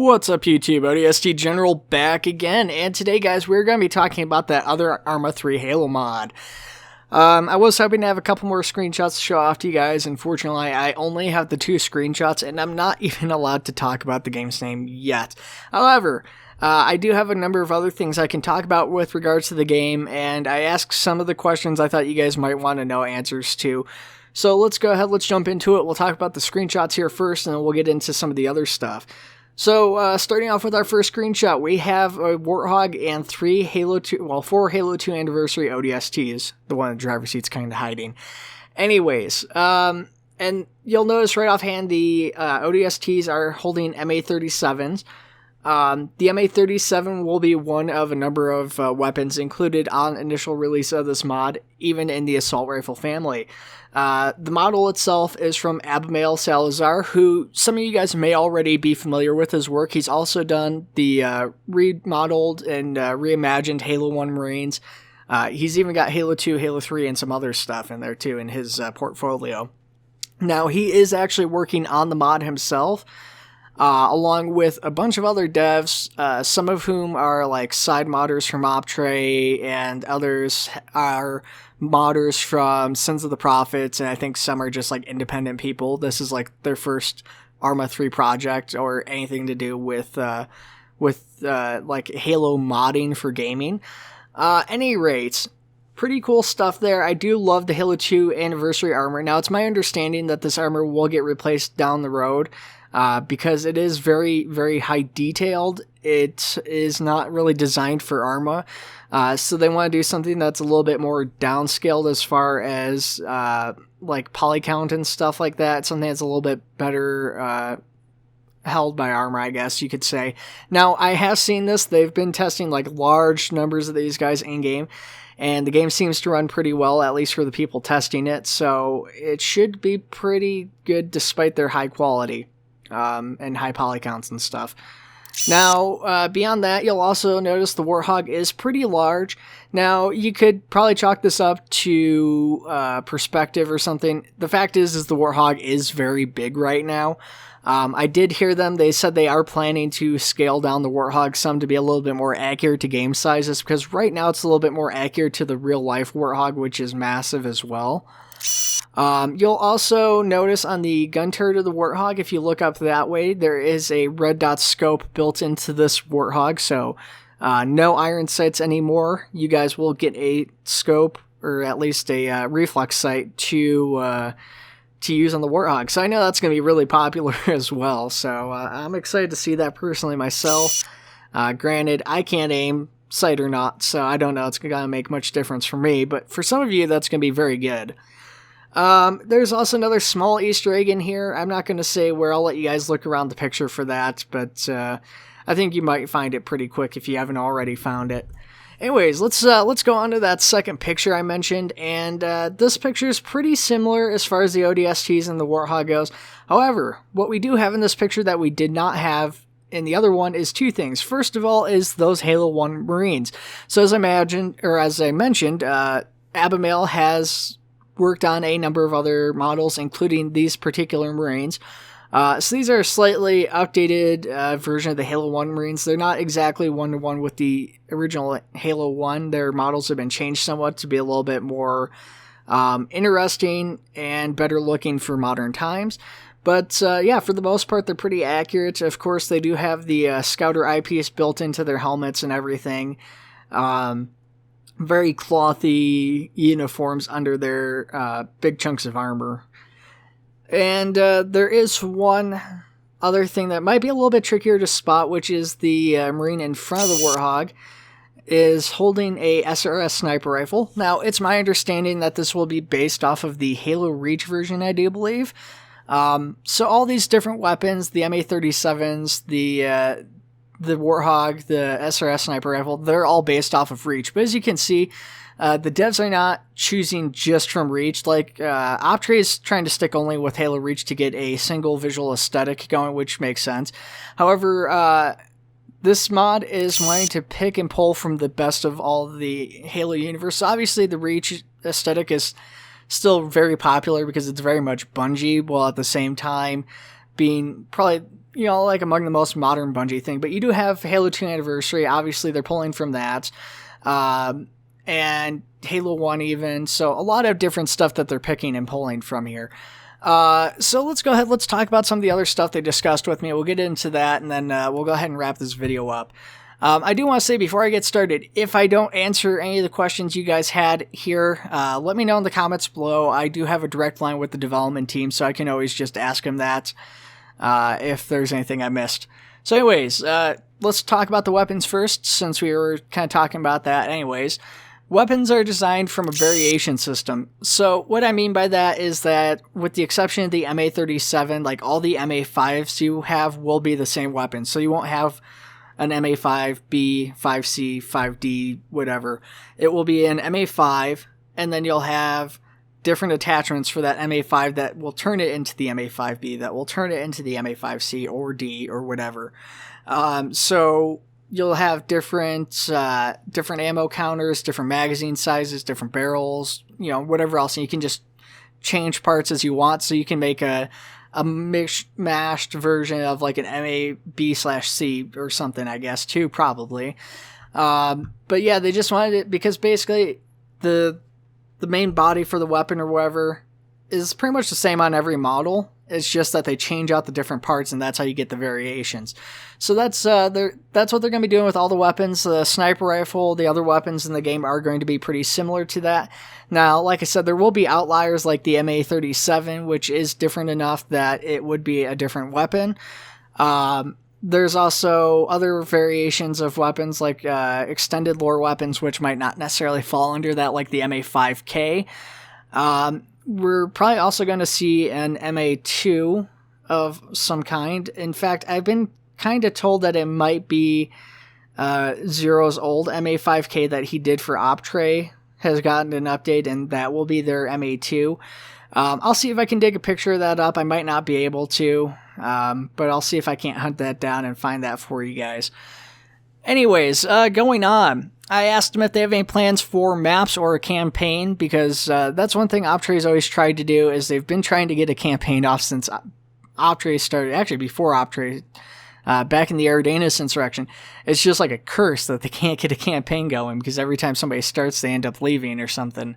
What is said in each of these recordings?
What's up, YouTube? ODST General back again, and today, guys, we're going to be talking about that other Arma 3 Halo mod. I was hoping to have a couple more screenshots to show off to you guys. Unfortunately, I only have the 2 screenshots, and I'm not even allowed to talk about the game's name yet. However, I do have a number of other things I can talk about with regards to the game, and I asked some of the questions I thought you guys might want to know answers to. So let's go ahead, let's jump into it. We'll talk about the screenshots here first, and then we'll get into some of the other stuff. So, starting off with our first screenshot, we have a Warthog and 4 Halo 2 Anniversary ODSTs. The one in the driver's seat's kind of hiding. Anyways, and you'll notice right offhand the ODSTs are holding MA-37s. The MA-37 will be one of a number of weapons included on initial release of this mod, even in the assault rifle family. The model itself is from Abimael Salazar, who some of you guys may already be familiar with his work. He's also done the remodeled and reimagined Halo 1 Marines. He's even got Halo 2, Halo 3, and some other stuff in there too in his portfolio. Now, he is actually working on the mod himself, along with a bunch of other devs, some of whom are like side modders from Optray, and others are modders from Sins of the Prophets, and I think some are just like independent people. This is like their first Arma 3 project or anything to do with like Halo modding for gaming. Any rate, pretty cool stuff there. I do love the Halo 2 Anniversary armor. Now, it's my understanding that this armor will get replaced down the road, because it is very, very high detailed. It is not really designed for Arma, so they want to do something that's a little bit more downscaled as far as like poly count and stuff like that. Something that's a little bit better held by Arma, I guess you could say. Now, I have seen this. They've been testing like large numbers of these guys in game, and the game seems to run pretty well, at least for the people testing it. So it should be pretty good despite their high quality. And high poly counts and stuff. Now, beyond that, you'll also notice the Warthog is pretty large. Now, you could probably chalk this up to perspective or something. The fact is the Warthog is very big right now. I did hear them. They said they are planning to scale down the Warthog some to be a little bit more accurate to game sizes, because right now it's a little bit more accurate to the real-life Warthog, which is massive as well. You'll also notice on the gun turret of the Warthog, if you look up that way, there is a red dot scope built into this Warthog, so no iron sights anymore. You guys will get a scope, or at least a reflex sight to use on the Warthog. So I know that's going to be really popular as well, so I'm excited to see that personally myself. Granted, I can't aim, sight or not, so I don't know it's going to make much difference for me, but for some of you, that's going to be very good. There's also another small Easter egg in here. I'm not going to say where. I'll let you guys look around the picture for that, but I think you might find it pretty quick if you haven't already found it. Anyways, let's go on to that second picture I mentioned, and this picture is pretty similar as far as the ODSTs and the Warthog goes. However, what we do have in this picture that we did not have in the other one is 2 things. First of all is those Halo 1 Marines. So as I mentioned, Abimael has worked on a number of other models, including these particular Marines. So these are a slightly updated version of the Halo 1 Marines. They're not exactly one-to-one with the original Halo 1. Their models have been changed somewhat to be a little bit more interesting and better looking for modern times. But yeah, for the most part, they're pretty accurate. Of course, they do have the Scouter eyepiece built into their helmets and everything. Very clothy uniforms under their big chunks of armor. And there is one other thing that might be a little bit trickier to spot, which is the Marine in front of the Warthog is holding a SRS sniper rifle. Now, it's my understanding that this will be based off of the Halo Reach version, I do believe. So all these different weapons, the MA-37s, the Warthog, the SRS sniper rifle, they're all based off of Reach. But as you can see, the devs are not choosing just from Reach. Like, Optray is trying to stick only with Halo Reach to get a single visual aesthetic going, which makes sense. However, this mod is wanting to pick and pull from the best of all the Halo universe. So obviously, the Reach aesthetic is still very popular because it's very much Bungie, while at the same time being probably like among the most modern Bungie thing, but you do have Halo 2 Anniversary. Obviously, they're pulling from that. And Halo 1 even. So a lot of different stuff that they're picking and pulling from here. So let's go ahead. Let's talk about some of the other stuff they discussed with me. We'll get into that, and then we'll go ahead and wrap this video up. I do want to say before I get started, if I don't answer any of the questions you guys had here, let me know in the comments below. I do have a direct line with the development team, so I can always just ask them that if there's anything I missed. So anyways, let's talk about the weapons first, since we were kind of talking about that anyways. Weapons are designed from a variation system. So what I mean by that is that with the exception of the MA37, like all the MA5s you have will be the same weapon. So you won't have an MA5B, 5C, 5D, whatever. It will be an MA5, and then you'll have different attachments for that MA5 that will turn it into the MA5B, that will turn it into the MA5C or D or whatever. So you'll have different ammo counters, different magazine sizes, different barrels, whatever else. And you can just change parts as you want. So you can make a mashed version of like an MAB/C or something, I guess, too, probably. But yeah, they just wanted it because basically the main body for the weapon or whatever is pretty much the same on every model. It's just that they change out the different parts, and that's how you get the variations. So that's what they're going to be doing with all the weapons. The sniper rifle, the other weapons in the game are going to be pretty similar to that. Now, like I said, there will be outliers like the MA37, which is different enough that it would be a different weapon. There's also other variations of weapons like extended lore weapons, which might not necessarily fall under that, like the MA5K. We're probably also going to see an MA2 of some kind. In fact, I've been kind of told that it might be Zero's old MA5K that he did for Optray has gotten an update, and that will be their MA2. I'll see if I can dig a picture of that up. I might not be able to, but I'll see if I can't hunt that down and find that for you guys. Anyways, going on. I asked them if they have any plans for maps or a campaign, because that's one thing Optray's always tried to do, is they've been trying to get a campaign off since Optray started, actually before Optray, back in the Eridanus insurrection. It's just like a curse that they can't get a campaign going, because every time somebody starts, they end up leaving or something.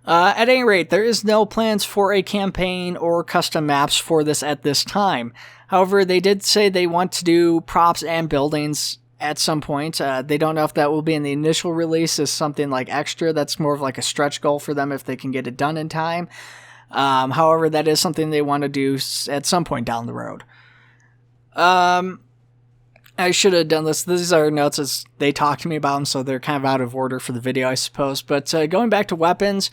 At any rate, there is no plans for a campaign or custom maps for this at this time. However, they did say they want to do props and buildings at some point. They don't know if that will be in the initial release as something like extra. That's more of like a stretch goal for them if they can get it done in time. However, that is something they want to do at some point down the road. I should have done this. These are notes as they talk to me about them, so they're kind of out of order for the video, I suppose. But going back to weapons,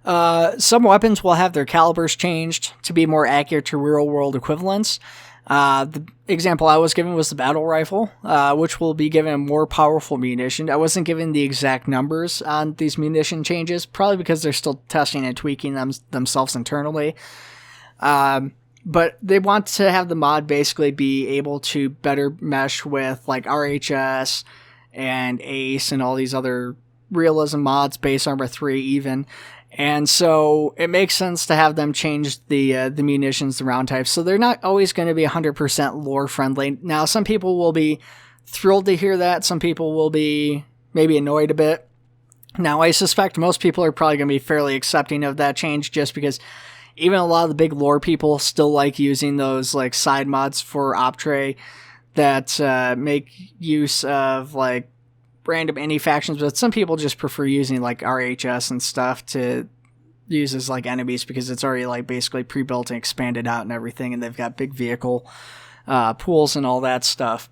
some weapons will have their calibers changed to be more accurate to real-world equivalents. The example I was given was the battle rifle, which will be given a more powerful munition. I wasn't given the exact numbers on these munition changes, probably because they're still testing and tweaking themselves internally. But they want to have the mod basically be able to better mesh with like RHS and ACE and all these other realism mods, Base Armor 3 even. And so it makes sense to have them change the munitions, the round types. So they're not always going to be 100% lore friendly. Now, some people will be thrilled to hear that. Some people will be maybe annoyed a bit. Now, I suspect most people are probably going to be fairly accepting of that change, just because even a lot of the big lore people still like using those like side mods for Optray that make use of like random indie factions, but some people just prefer using like RHS and stuff to use as like enemies, because it's already like basically pre-built and expanded out and everything, and they've got big vehicle pools and all that stuff.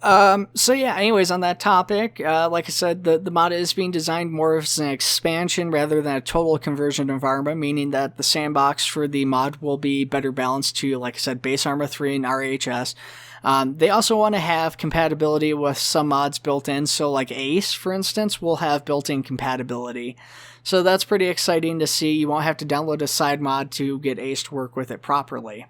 So yeah, anyways, on that topic, like I said, the mod is being designed more as an expansion rather than a total conversion of Arma, meaning that the sandbox for the mod will be better balanced to, like I said, Base Armor 3 and RHS. They also want to have compatibility with some mods built in, so like ACE, for instance, will have built-in compatibility. So that's pretty exciting to see. You won't have to download a side mod to get ACE to work with it properly.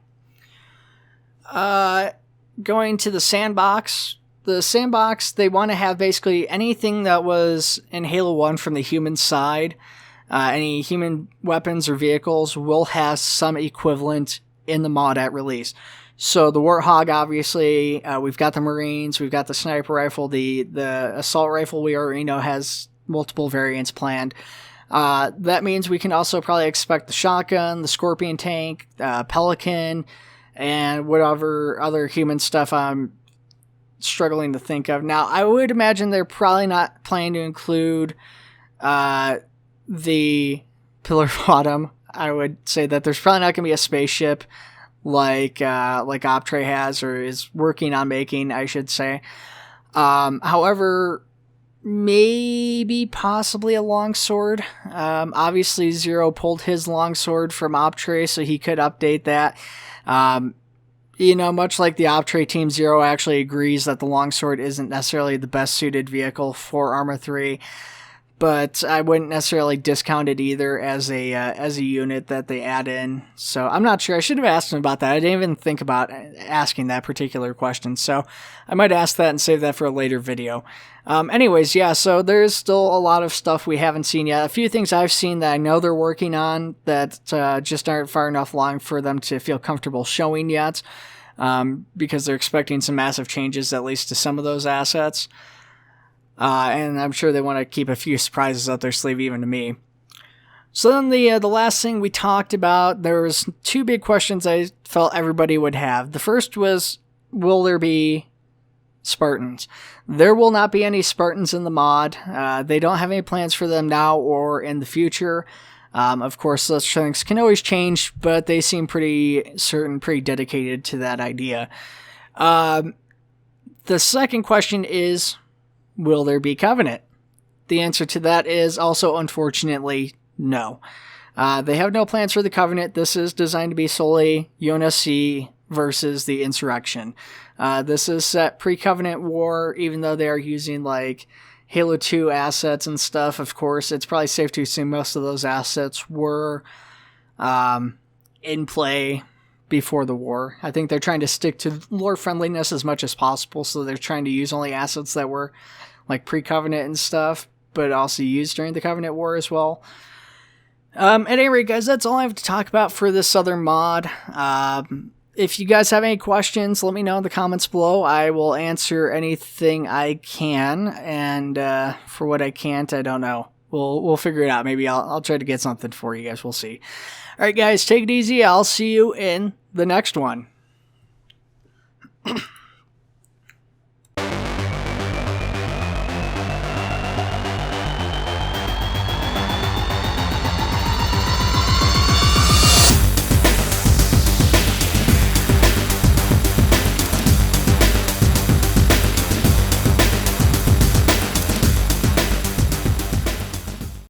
Going to the Sandbox. The Sandbox, they want to have basically anything that was in Halo 1 from the human side. Any human weapons or vehicles will have some equivalent in the mod at release. So the Warthog, obviously, we've got the Marines, we've got the sniper rifle, the assault rifle we already know has multiple variants planned. That means we can also probably expect the shotgun, the Scorpion tank, Pelican, and whatever other human stuff I'm struggling to think of. Now, I would imagine they're probably not planning to include the Pillar Bottom. I would say that there's probably not going to be a spaceship like Optre has, or is working on making, I should say. However, maybe possibly a longsword. Obviously, Zero pulled his longsword from Optre, so he could update that. Much like the Optre team, Zero actually agrees that the longsword isn't necessarily the best suited vehicle for Arma 3. But I wouldn't necessarily discount it either as a unit that they add in. So I'm not sure. I should have asked him about that. I didn't even think about asking that particular question. So I might ask that and save that for a later video. Anyways, yeah, so there's still a lot of stuff we haven't seen yet. A few things I've seen that I know they're working on that just aren't far enough along for them to feel comfortable showing yet. Because they're expecting some massive changes, at least to some of those assets. And I'm sure they want to keep a few surprises up their sleeve, even to me. So then the last thing we talked about, there was two big questions I felt everybody would have. The first was, will there be Spartans? There will not be any Spartans in the mod. They don't have any plans for them now or in the future. Of course, those things can always change, but they seem pretty certain, pretty dedicated to that idea. The second question is, will there be Covenant? The answer to that is also, unfortunately, no. They have no plans for the Covenant. This is designed to be solely UNSC versus the Insurrection. This is set pre-Covenant War, even though they are using like Halo 2 assets and stuff. Of course, it's probably safe to assume most of those assets were in play before the war. I think they're trying to stick to lore friendliness as much as possible, so they're trying to use only assets that were like pre-Covenant and stuff, but also used during the Covenant War as well. At any rate, guys, that's all I have to talk about for this other mod. If you guys have any questions, let me know in the comments below. I will answer anything I can, and for what I can't, I don't know. We'll figure it out. Maybe I'll try to get something for you guys. We'll see. All right, guys, take it easy. I'll see you in the next one.